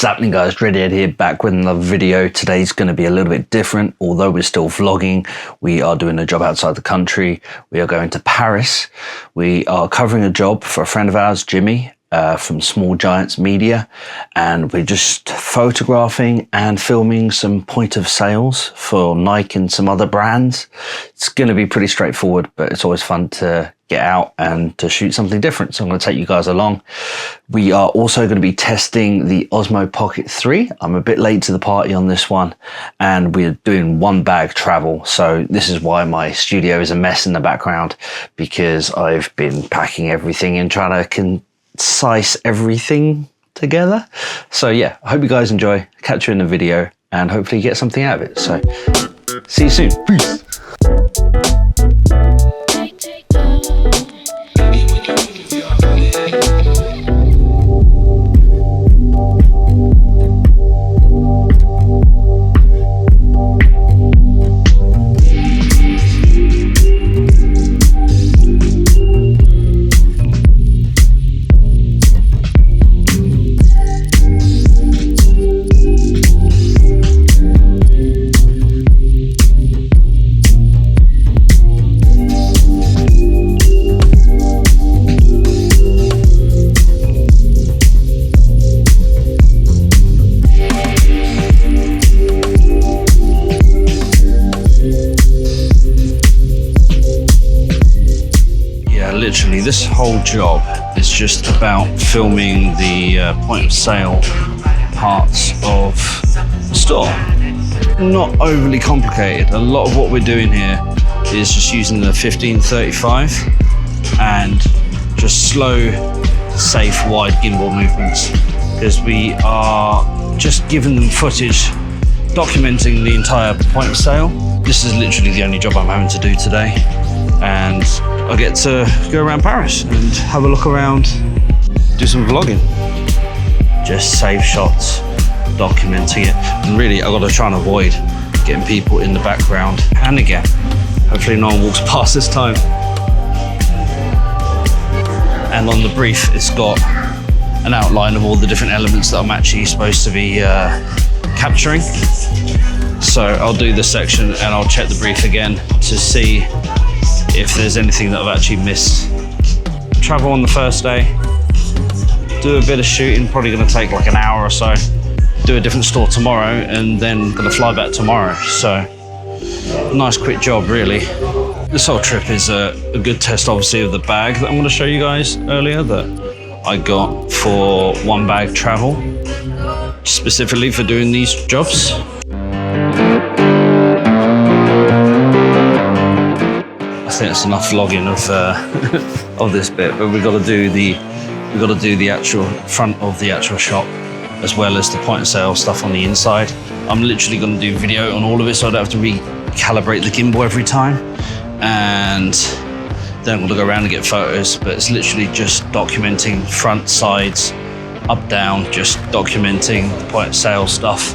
What's happening, guys? Redhead here, back with another video. Today's going to be a little bit different. Although we're still vlogging, we are doing a job outside the country. We are going to Paris. We are covering a job for a friend of ours, Jimmy, from Small Giants Media, and we're just photographing and filming some point of sales for Nike and some other brands. It's going to be pretty straightforward, but it's always fun to get out and to shoot something different. So I'm going to take you guys along. We are also going to be testing the Osmo Pocket 3. I'm a bit late to the party on this one, and we're doing one bag travel. So this is why my studio is a mess in the background, because I've been packing everything and trying to concise everything together. So yeah, I hope you guys enjoy. Catch you in the video and hopefully you get something out of it. So see you soon. Peace. Literally, this whole job is just about filming the point of sale parts of the store. Not overly complicated. A lot of what we're doing here is just using the 15-35 and just slow, safe, wide gimbal movements, because we are just giving them footage documenting the entire point of sale. This is literally the only job I'm having to do today, and I get to go around Paris and have a look around, do some vlogging. Just save shots, documenting it. And really, I've got to try and avoid getting people in the background. And again, hopefully no one walks past this time. And on the brief, it's got an outline of all the different elements that I'm actually supposed to be capturing. So I'll do this section and I'll check the brief again to see if there's anything that I've actually missed. Travel on the first day, do a bit of shooting, probably gonna take like an hour or so, do a different store tomorrow, and then gonna fly back tomorrow. So, nice quick job really. This whole trip is a good test obviously of the bag that I'm gonna show you guys earlier that I got for one bag travel, specifically for doing these jobs. I think it's enough vlogging of this bit, but we've got to do the actual front of the actual shop, as well as the point of sale stuff on the inside. I'm literally going to do video on all of it, so I don't have to recalibrate the gimbal every time, and then I'm going to go around and get photos. But it's literally just documenting front, sides, up, down, just documenting the point of sale stuff.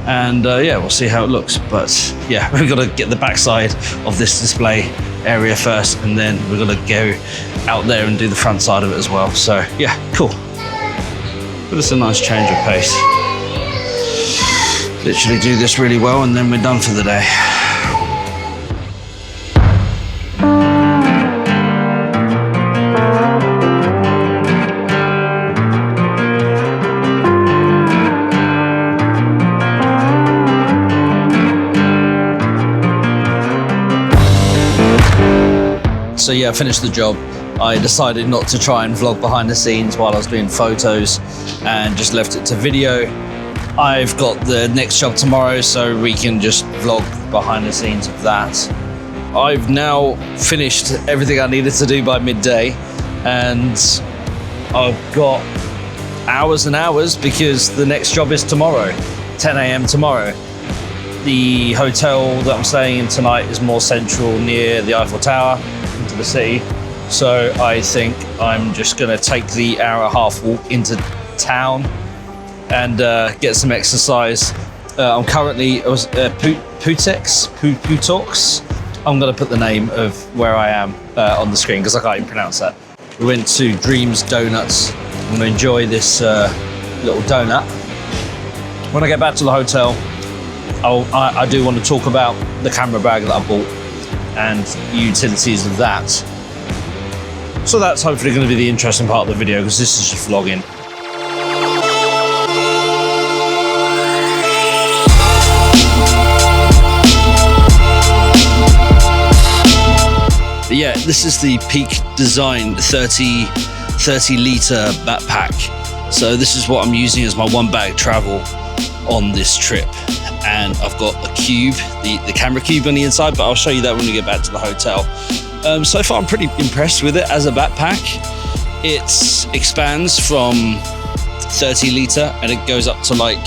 And yeah, we'll see how it looks. But yeah, we've got to get the backside of this display area first, and then we're going to go out there and do the front side of it as well. So yeah, cool. But it's a nice change of pace. Literally do this really well and then we're done for the day. So yeah, I finished the job. I decided not to try and vlog behind the scenes while I was doing photos and just left it to video. I've got the next job tomorrow, so we can just vlog behind the scenes of that. I've now finished everything I needed to do by midday, and I've got hours and hours because the next job is tomorrow, 10 a.m. tomorrow. The hotel that I'm staying in tonight is more central, near the Eiffel Tower, into the city. So I think I'm just gonna take the hour-and-a-half walk into town and get some exercise. I'm currently Puteaux. I'm gonna put the name of where I am on the screen because I can't even pronounce that. We went to Dreams Donuts. I'm gonna enjoy this little donut when I get back to the hotel, I do want to talk about the camera bag that I bought and the utilities of that. So that's hopefully going to be the interesting part of the video, because this is just vlogging. But yeah, this is the Peak Design 30 litre backpack. So this is what I'm using as my one bag travel on this trip. And I've got a cube, the camera cube on the inside, but I'll show you that when we get back to the hotel. So far I'm pretty impressed with it as a backpack. It expands from 30 litre and it goes up to like,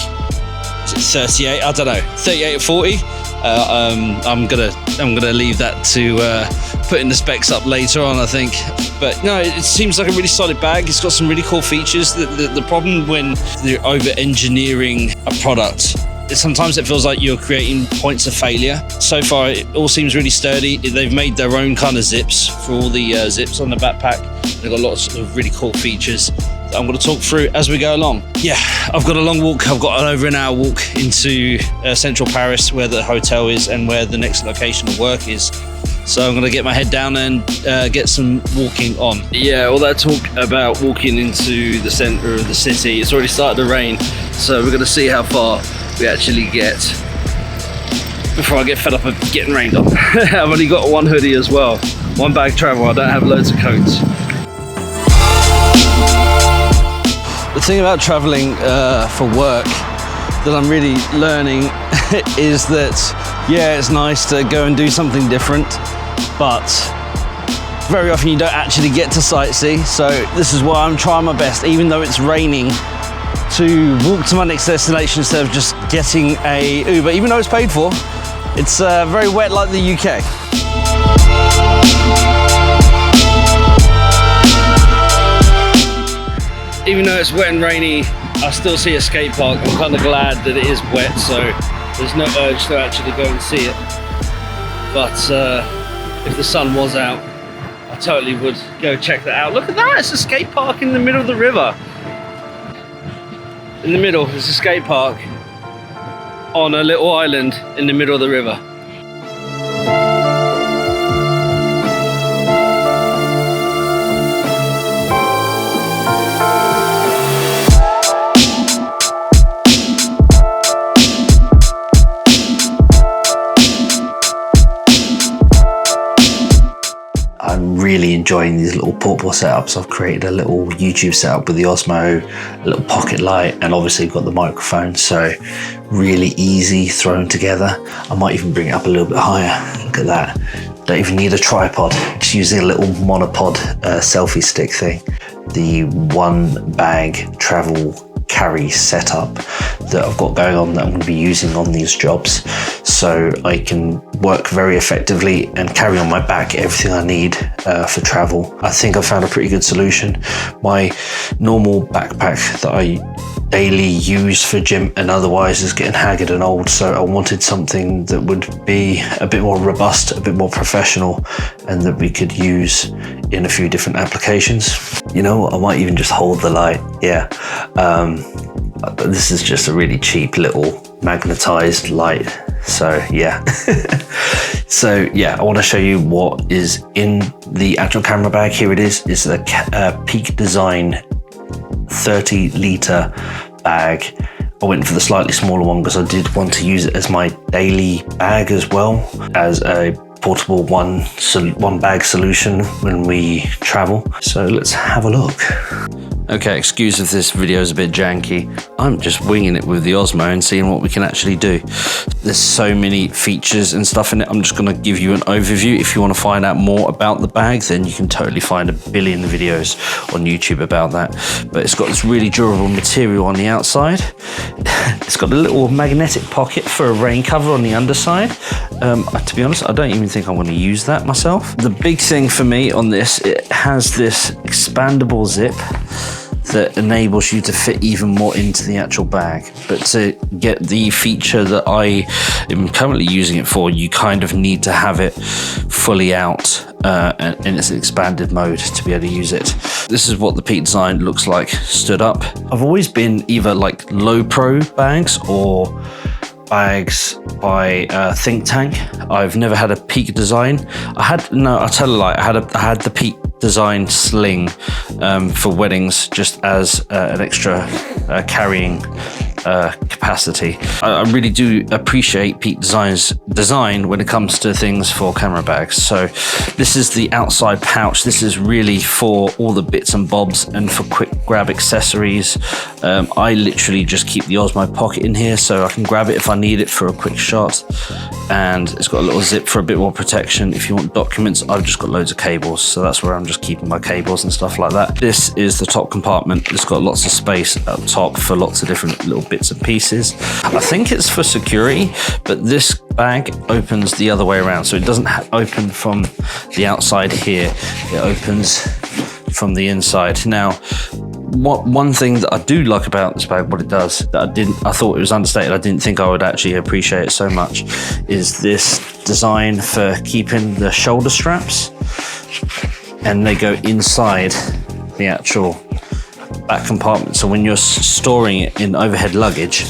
is it 38? I don't know, 38 or 40. I'm gonna leave that to putting the specs up later on, I think. But no, it seems like a really solid bag. It's got some really cool features. The problem when you're over engineering a product, sometimes it feels like you're creating points of failure. So far, it all seems really sturdy. They've made their own kind of zips for all the zips on the backpack. They've got lots of really cool features that I'm going to talk through as we go along. Yeah, I've got a long walk. I've got an over an hour walk into central Paris, where the hotel is and where the next location of work is. So I'm going to get my head down and get some walking on. Yeah, all that talk about walking into the center of the city, it's already started to rain. So we're going to see how far we actually get before I get fed up of getting rained on. I've only got one hoodie as well. One bag travel, I don't have loads of coats. The thing about traveling for work that I'm really learning is that, yeah, it's nice to go and do something different, but very often you don't actually get to sightsee. So this is why I'm trying my best, even though it's raining, to walk to my next destination instead of just getting a Uber, even though it's paid for. It's very wet like the UK. Even though it's wet and rainy, I still see a skate park. I'm kind of glad that it is wet, so there's no urge to actually go and see it. But if the sun was out, I totally would go check that out. Look at that, it's a skate park in the middle of the river. In the middle, there's a skate park on a little island in the middle of the river. I'm really enjoying these little portable setups. I've created a little YouTube setup with the Osmo, a little pocket light, and obviously got the microphone, so really easy thrown together. I might even bring it up a little bit higher. Look at that. Don't even need a tripod, just using a little monopod selfie stick thing. The one bag travel carry setup that I've got going on that I'm going to be using on these jobs, so I can work very effectively and carry on my back everything I need for travel. I think I found a pretty good solution. My normal backpack that I daily use for gym and otherwise is getting haggard and old, so I wanted something that would be a bit more robust, a bit more professional, and that we could use in a few different applications. You know what, I might even just hold the light. Yeah, this is just a really cheap little magnetized light, so yeah. So yeah, I want to show you what is in the actual camera bag. Here it is. It's the Peak Design 30 litre bag. I went for the slightly smaller one because I did want to use it as my daily bag as well as a portable one bag solution when we travel. So let's have a look. Okay, excuse if this video is a bit janky. I'm just winging it with the Osmo and seeing what we can actually do. There's so many features and stuff in it. I'm just gonna give you an overview. If you wanna find out more about the bag, then you can totally find a billion videos on YouTube about that. But it's got this really durable material on the outside. It's got a little magnetic pocket for a rain cover on the underside. To be honest, I don't even think I'm gonna use that myself. The big thing for me on this, it has this expandable zip that enables you to fit even more into the actual bag. But to get the feature that I am currently using it for, you kind of need to have it fully out in its expanded mode to be able to use it. This is what the Peak design looks like stood up. I've always been either like low pro bags or bags by Think Tank. I've never had a Peak design. I'll tell a lie. I had the Peak design sling for weddings, just as an extra carrying capacity. I really do appreciate Peak Design's design when it comes to things for camera bags. So this is the outside pouch. This is really for all the bits and bobs and for quick grab accessories. I literally just keep the Osmo Pocket in here so I can grab it if I need it for a quick shot. And it's got a little zip for a bit more protection. If you want documents, I've just got loads of cables, so that's where I'm just keeping my cables and stuff like that. This is the top compartment. It's got lots of space up top for lots of different little bits and pieces. I think it's for security, but this bag opens the other way around, so it doesn't open from the outside here. It opens from the inside. Now, one thing that I do like about this bag, what it does, that I thought it was understated, I didn't think I would actually appreciate it so much, is this design for keeping the shoulder straps, and they go inside the actual back compartment. So when you're storing it in overhead luggage,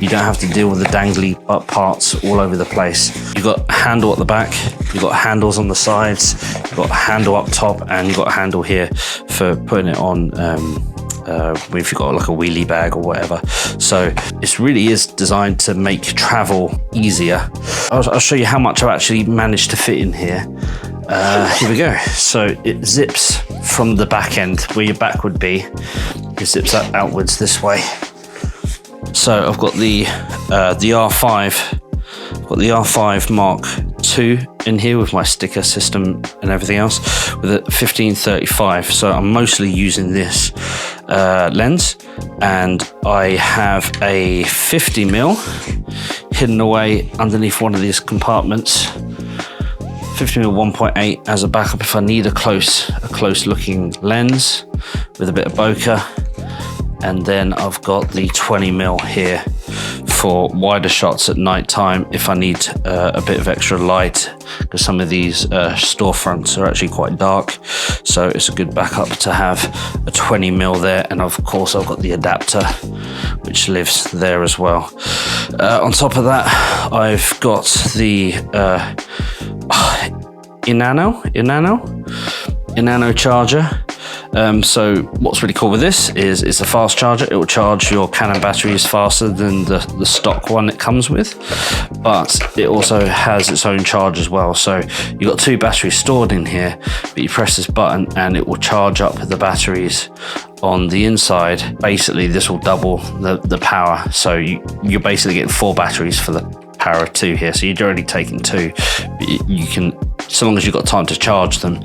you don't have to deal with the dangly parts all over the place. You've got a handle at the back, you've got handles on the sides, you've got a handle up top, and you've got a handle here for putting it on if you've got like a wheelie bag or whatever. So it really is designed to make travel easier. I'll show you how much I've actually managed to fit in here. Here we go. So it zips from the back end where your back would be. It zips outwards this way. So I've got the R5. I've got the R5 Mark II in here with my sticker system and everything else with a 15-35. So I'm mostly using this lens, and I have a 50mm hidden away underneath one of these compartments. 50mm 1.8 as a backup if I need a close looking lens with a bit of bokeh. And then I've got the 20mm here for wider shots at night time if I need a bit of extra light, because some of these storefronts are actually quite dark, so it's a good backup to have a 20mm there. And of course I've got the adapter which lives there as well. On top of that, I've got the Inano charger. So what's really cool with this is it's a fast charger. It will charge your Canon batteries faster than the stock one it comes with, but it also has its own charge as well. So you've got two batteries stored in here, but you press this button and it will charge up the batteries on the inside. Basically this will double the power, so you're basically getting 4 batteries for the power of 2 here. So you're already taking 2, but you can, so long as you've got time to charge them,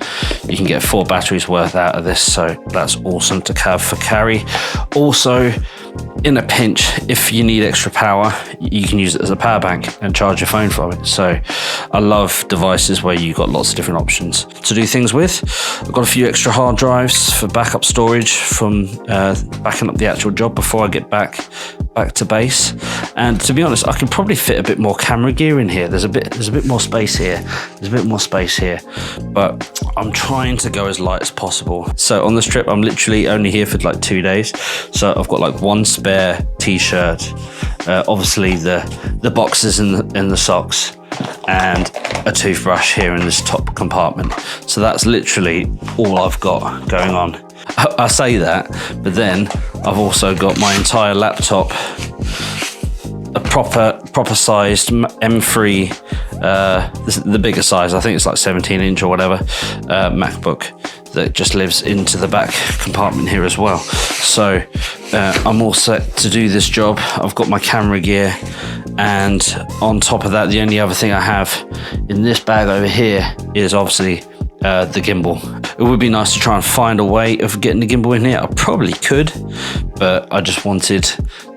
you can get 4 batteries worth out of this. So that's awesome to have for carry. Also, in a pinch, if you need extra power, you can use it as a power bank and charge your phone from it. So I love devices where you've got lots of different options to do things with. I've got a few extra hard drives for backup storage from backing up the actual job before I get back to base. And to be honest, I can probably fit a bit more camera gear in here. There's a bit more space here. But I'm trying to go as light as possible. So on this trip, I'm literally only here for like 2 days. So I've got like one spare t-shirt, obviously the boxes and the socks, and a toothbrush here in this top compartment. So that's literally all I've got going on. I say that, but then I've also got my entire laptop, a proper sized M3, this is the bigger size, I think it's like 17-inch or whatever, MacBook that just lives into the back compartment here as well. So I'm all set to do this job. I've got my camera gear, and on top of that, the only other thing I have in this bag over here is obviously the gimbal. It would be nice to try and find a way of getting the gimbal in here. I probably could, but I just wanted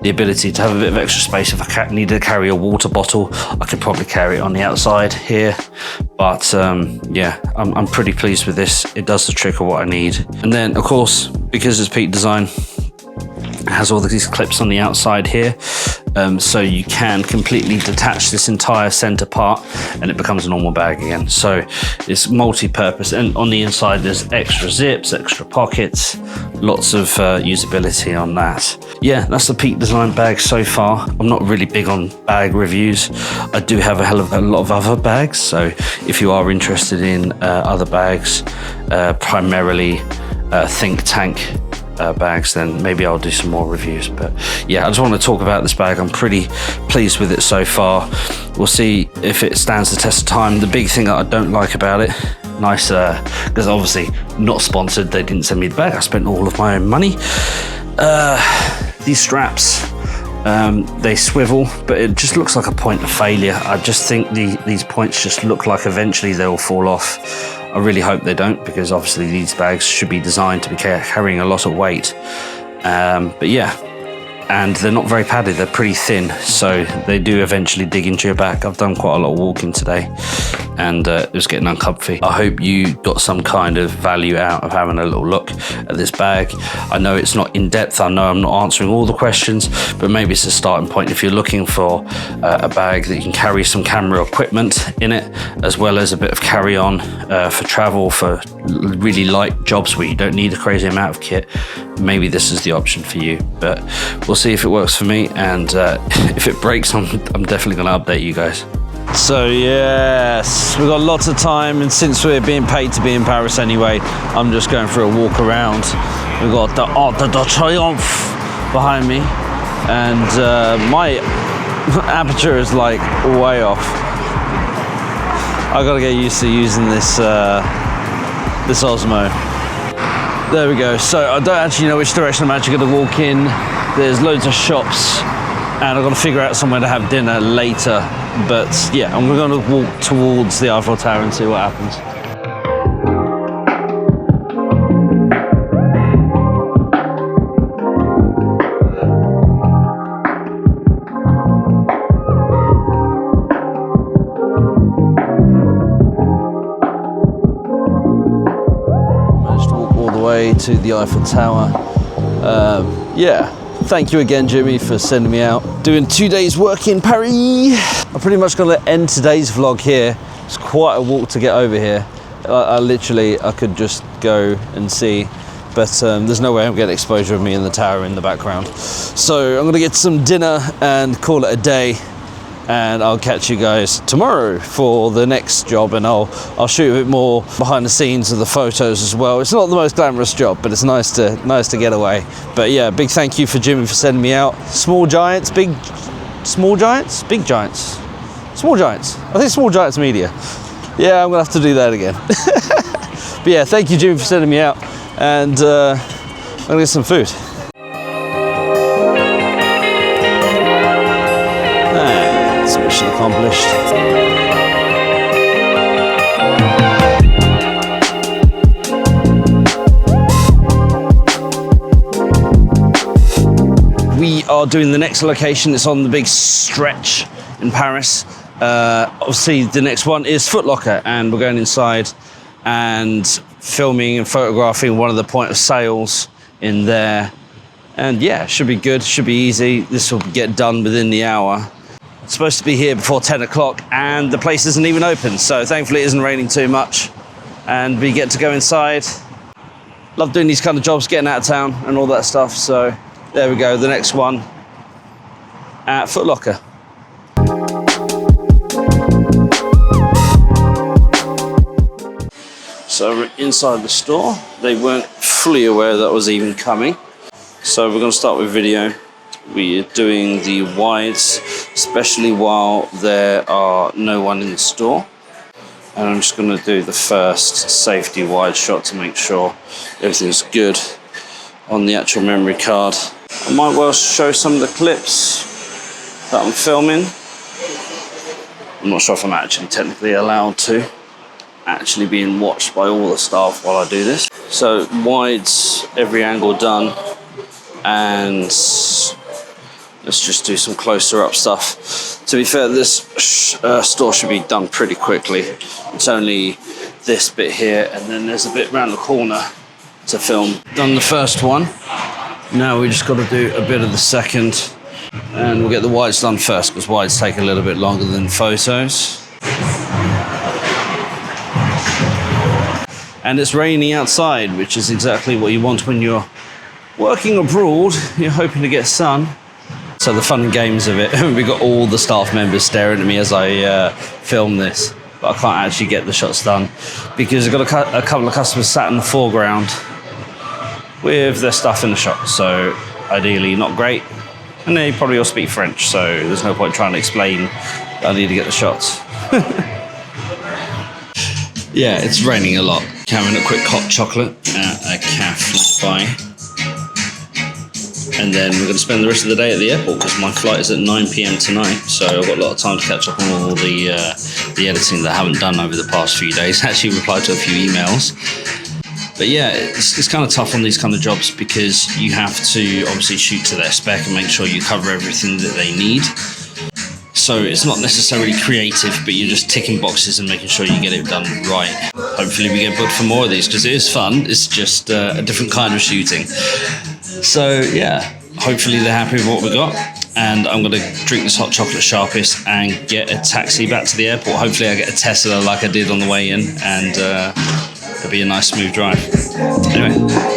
the ability to have a bit of extra space. If I needed to carry a water bottle, I could probably carry it on the outside here. But yeah, I'm pretty pleased with this. It does the trick of what I need. And then of course, because it's Peak Design, it has all these clips on the outside here. so you can completely detach this entire center part and it becomes a normal bag again. So it's multi-purpose, and on the inside there's extra zips, extra pockets, lots of usability on that. Yeah, that's the Peak Design bag so far. I'm not really big on bag reviews. I do have a hell of a lot of other bags, so if you are interested in other bags, primarily think tank bags, then maybe I'll do some more reviews. But yeah, I just want to talk about this bag. I'm pretty pleased with it so far. We'll see if it stands the test of time. The big thing that I don't like about it, nice, because obviously not sponsored, they didn't send me the bag, I spent all of my own money. These straps, they swivel, but it just looks like a point of failure. I just think these points just look like eventually they'll fall off. I really hope they don't, because obviously these bags should be designed to be carrying a lot of weight. But yeah, and they're not very padded, they're pretty thin, so they do eventually dig into your back. I've done quite a lot of walking today, and it was getting uncomfy. I hope you got some kind of value out of having a little look at this bag. I know it's not in depth, I know I'm not answering all the questions, but maybe it's a starting point if you're looking for a bag that you can carry some camera equipment in it, as well as a bit of carry-on for travel, for really light jobs where you don't need a crazy amount of kit. Maybe this is the option for you, but we'll see if it works for me, and if it breaks, I'm definitely going to update you guys. So yes, we've got lots of time, and since we're being paid to be in Paris anyway, I'm just going for a walk around. We've got the Arc de Triomphe behind me, and my aperture is like way off. I gotta get used to using this this Osmo. There we go. So I don't actually know which direction I'm actually going to walk in. There's loads of shops, and I've got to figure out somewhere to have dinner later. But yeah, I'm going to walk towards the Eiffel Tower and see what happens. To the Eiffel Tower. Yeah, thank you again, Jimmy, for sending me out. Doing 2 days work in Paris. I'm pretty much going to end today's vlog here. It's quite a walk to get over here. I could just go and see, but there's no way I'm getting exposure of me in the tower in the background. So I'm going to get some dinner and call it a day. And I'll catch you guys tomorrow for the next job, and I'll shoot a bit more behind the scenes of the photos as well. It's not the most glamorous job, but it's nice to get away. But yeah, big thank you for Jimmy for sending me out. Small giants, big giants. I think small giants media. Yeah, I'm gonna have to do that again. But yeah, thank you, Jimmy, for sending me out, and I'm gonna get some food. Mission accomplished. We are doing the next location. It's on the big stretch in Paris. Obviously, the next one is Foot Locker, and we're going inside and filming and photographing one of the point of sales in there. And yeah, should be good, should be easy. This will get done within the hour. It's supposed to be here before 10 o'clock, and the place isn't even open, so thankfully it isn't raining too much, and we get to go inside. Love doing these kind of jobs, getting out of town and all that stuff. So there we go, the next one at Foot Locker. So we're inside the store. They weren't fully aware that was even coming, so we're going to start with video. We are doing the wides, especially while there are no one in the store. And I'm just going to do the first safety wide shot to make sure everything's good on the actual memory card. I might well show some of the clips that I'm filming. I'm not sure if I'm actually technically allowed to. Actually being watched by all the staff while I do this. So wides, every angle done, and let's just do some closer up stuff. To be fair, this store should be done pretty quickly. It's only this bit here, and then there's a bit around the corner to film. Done the first one. Now we just got to do a bit of the second. And we'll get the wides done first, because wides take a little bit longer than photos. And it's raining outside, which is exactly what you want when you're working abroad. You're hoping to get sun. So the fun and games of it, we've got all the staff members staring at me as I film this, but I can't actually get the shots done because I've got a couple of customers sat in the foreground with their stuff in the shop. So ideally not great. And they probably all speak French, so there's no point trying to explain that I need to get the shots. Yeah, it's raining a lot. Having a quick hot chocolate at a cafe nearby. And then we're going to spend the rest of the day at the airport because my flight is at 9 p.m. tonight. So I've got a lot of time to catch up on all the editing that I haven't done over the past few days. Actually replied to a few emails. But yeah, it's kind of tough on these kind of jobs because you have to obviously shoot to their spec and make sure you cover everything that they need. So it's not necessarily creative, but you're just ticking boxes and making sure you get it done right. Hopefully we get booked for more of these because it is fun. It's just a different kind of shooting. So yeah, hopefully they're happy with what we got. And I'm going to drink this hot chocolate sharpest and get a taxi back to the airport. Hopefully I get a Tesla like I did on the way in, and it'll be a nice smooth drive. Anyway.